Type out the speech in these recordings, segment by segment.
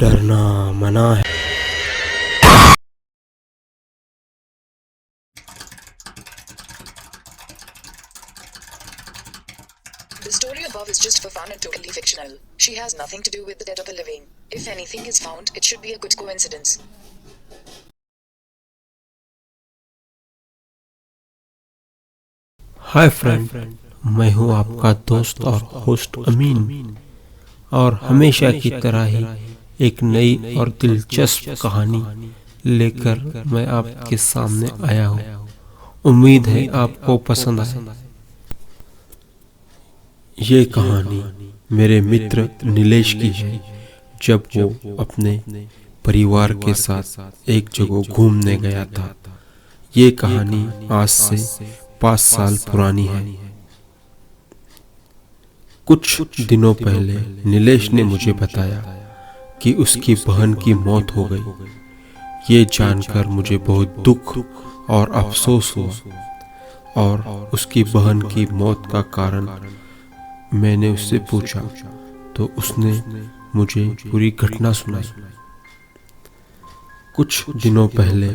डरना मना है। The story above is just for fun and totally fictional. She has nothing to do with the dead or the living. If anything is found, it should be a good coincidence. Hi friend, मैं हूं आपका दोस्त और host अमीन, और हमेशा की तरह ही एक नई और दिलचस्प कहानी लेकर मैं आपके सामने आया हूं। उम्मीद है आपको पसंद आए। ये कहानी मेरे मित्र नीलेश की है, जब वो अपने परिवार के साथ एक जगह घूमने गया था। ये कहानी आज से 5 साल पुरानी है। कुछ दिनों पहले नीलेश ने मुझे बताया कि उसकी बहन की मौत हो गई। ये जानकर मुझे बहुत दुख और अफसोस हुआ, और उसकी बहन की मौत का कारण मैंने उससे पूछा तो उसने मुझे पूरी घटना सुनाई। कुछ दिनों पहले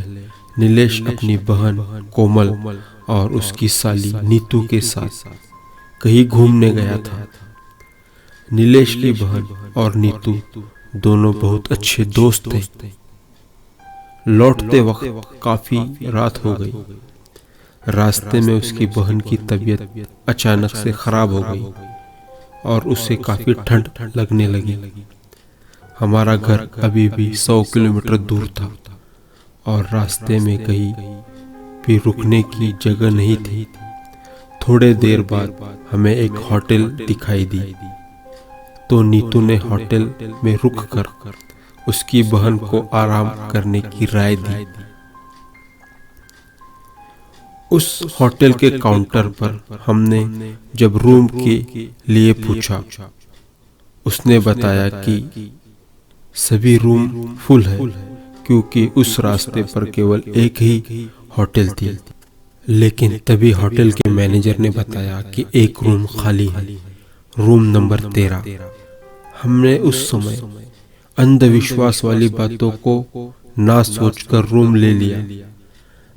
नीलेश अपनी बहन कोमल और उसकी साली नीतू के साथ कहीं घूमने गया था। नीलेश की बहन और नीतू दोनों बहुत अच्छे दोस्त थे। लौटते वक्त काफी रात हो गई। रास्ते में उसकी बहन की तबीयत अचानक से खराब हो गई और उसे काफी ठंड लगने लगी। हमारा घर अभी भी 100 किलोमीटर दूर था और रास्ते में कहीं भी रुकने की जगह नहीं थी। थोड़े देर बाद हमें एक होटल दिखाई दी, तो नीतू ने होटल में रुककर उसकी बहन को आराम करने की राय दी। उस होटल के काउंटर पर हमने जब रूम के लिए पूछा, उसने बताया कि सभी रूम फुल है, क्योंकि उस रास्ते पर केवल एक ही होटल थी। लेकिन तभी होटल के मैनेजर ने बताया कि एक रूम खाली है, रूम नंबर 13। हमने उस समय अंधविश्वास वाली बातों को ना सोचकर रूम ले लिया।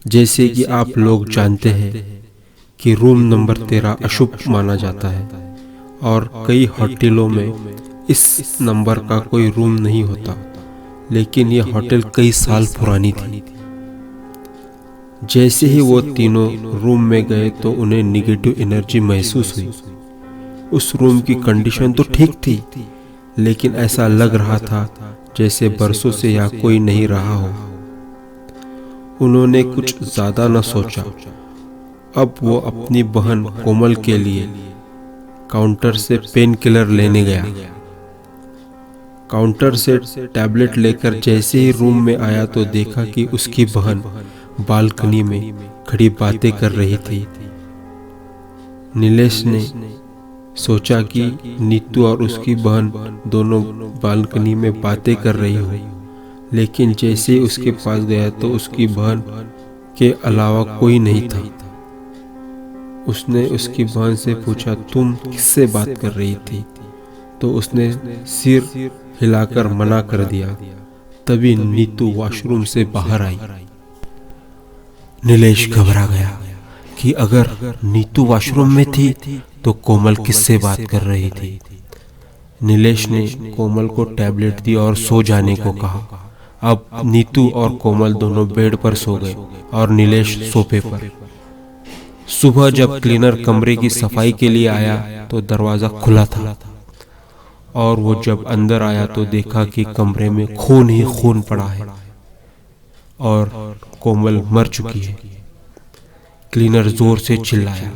जैसे कि आप लोग जानते हैं कि रूम नंबर 13 अशुभ माना जाता है, और कई होटलों में इस नंबर का कोई रूम नहीं होता। लेकिन यह होटल कई साल पुरानी थी। जैसे ही वो तीनों रूम में गए तो उन्हें निगेटिव एनर्जी महसूस हुई। उस रूम की कंडीशन तो ठीक थी, लेकिन ऐसा लग रहा था जैसे बरसों से यहाँ कोई नहीं रहा हो। उन्होंने कुछ ज्यादा न सोचा। अब वो अपनी बहन कोमल के लिए काउंटर से पेन किलर लेने गया। काउंटर से टैबलेट लेकर जैसे ही रूम में आया तो देखा कि उसकी बहन बालकनी में खड़ी बातें कर रही थी। नीलेश ने सोचा कि नीतू और उसकी बहन दोनों बालकनी में बातें कर रही हो, लेकिन जैसे ही उसके पास गया तो उसकी बहन के अलावा कोई नहीं था। उसने उसकी बहन से पूछा, तुम किससे बात कर रही थी? तो उसने सिर हिलाकर मना कर दिया। तभी नीतू वॉशरूम से बाहर आई। नीलेश घबरा गया कि अगर नीतू वॉशरूम में थी तो कोमल किससे बात कर रही थी। नीलेश ने कोमल को टैबलेट दी और सो जाने को कहा। अब नीतू और कोमल दोनों बेड पर सो गए और नीलेश सोफे पर। सुबह जब क्लीनर कमरे की सफाई के लिए आया तो दरवाजा खुला था, और वो जब अंदर आया तो देखा कि कमरे में खून ही खून पड़ा है और कोमल मर चुकी है। क्लीनर जोर से चिल्लाया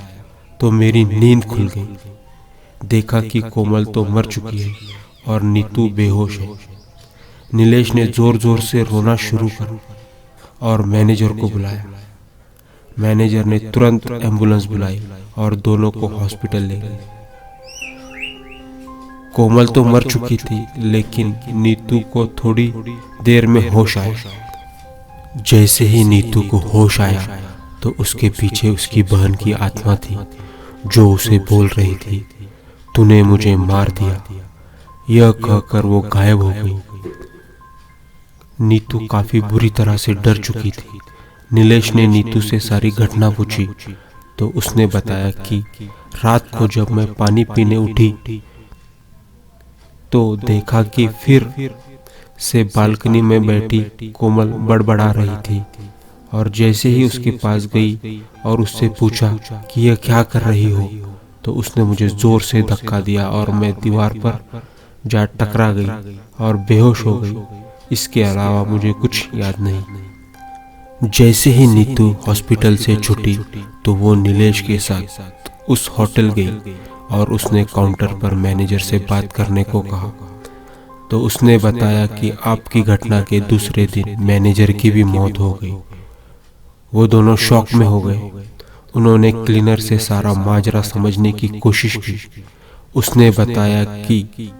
तो मेरी नींद खुल गई। देखा कि कोमल तो मर चुकी है और नीतू बेहोश है। नीलेश ने जोर जोर से रोना शुरू कर और मैनेजर को बुलाया। मैनेजर ने तुरंत एम्बुलेंस बुलाई और दोनों को हॉस्पिटल ले गए। कोमल तो मर चुकी थी, लेकिन नीतू को थोड़ी देर में होश आया। जैसे ही नीतू को होश आया तो उसके पीछे उसकी बहन की आत्मा थी, जो उसे बोल रही थी, तूने मुझे मार दिया। यह कहकर वो गायब हो गई। नीतू काफी बुरी तरह से डर चुकी थी। नीलेश ने नीतू से सारी घटना पूछी तो उसने बताया कि रात को जब मैं पानी पीने उठी तो देखा कि फिर से बालकनी में बैठी कोमल बड़बड़ा रही थी और जैसे ही उसके पास गई और उससे पूछा कि यह क्या कर रही हो, तो उसने मुझे जोर से धक्का दिया और मैं दीवार पर जा टकरा गई और बेहोश हो गई। इसके अलावा मुझे कुछ याद नहीं। जैसे ही नीतू हॉस्पिटल से छुटी तो वो नीलेश के साथ उस होटल गई और उसने काउंटर पर मैनेजर से बात करने को कहा। तो उसने बताया कि आपकी घटना के दूसरे दिन मैनेजर की भी मौत हो गई। वो दोनों शॉक में हो गए। उन्होंने क्लीनर से सारा माजरा समझने की कोशिश की। उसने बताया कि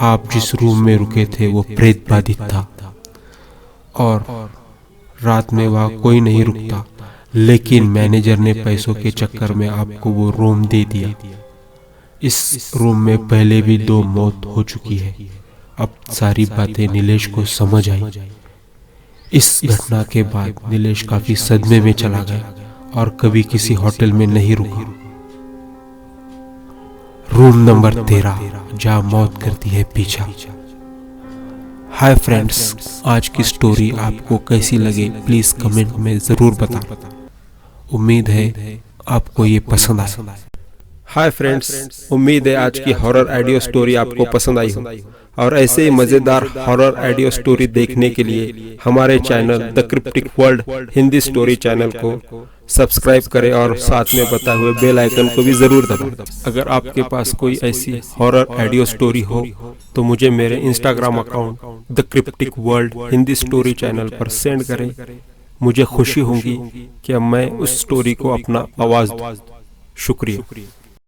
आप जिस रूम में रुके थे वो प्रेत बाधित था और रात में वहाँ कोई नहीं रुकता, लेकिन मैनेजर ने पैसों के चक्कर में आपको वो रूम दे दिया। इस रूम में पहले भी 2 मौत हो चुकी है। अब सारी बातें नीलेश को समझ आई। इस घटना के बाद नीलेश काफी सदमे में चला गया और कभी किसी होटल में नहीं रुका। रूम नंबर 13, जहाँ मौत करती है पीछा। हाय फ्रेंड्स, आज की स्टोरी आपको कैसी लगी प्लीज कमेंट में जरूर बताना। उम्मीद है आपको ये पसंद आए। हाय फ्रेंड्स, उम्मीद है आज की हॉरर ऑडियो स्टोरी आपको पसंद आई हो और ऐसे ही मजेदार हॉरर ऑडियो स्टोरी देखने के लिए हमारे channel the cryptic world Hindi story channel को सब्सक्राइब करें और साथ में बताए हुए बेल आइकन को भी जरूर दबाएं। अगर आपके पास कोई ऐसी हॉरर ऑडियो स्टोरी हो तो मुझे मेरे Instagram account the cryptic world Hindi story channel पर सेंड करें। मुझे खुशी होगी कि मैं उस स्टोरी को अपना आवाज दूं। शुक्रिया।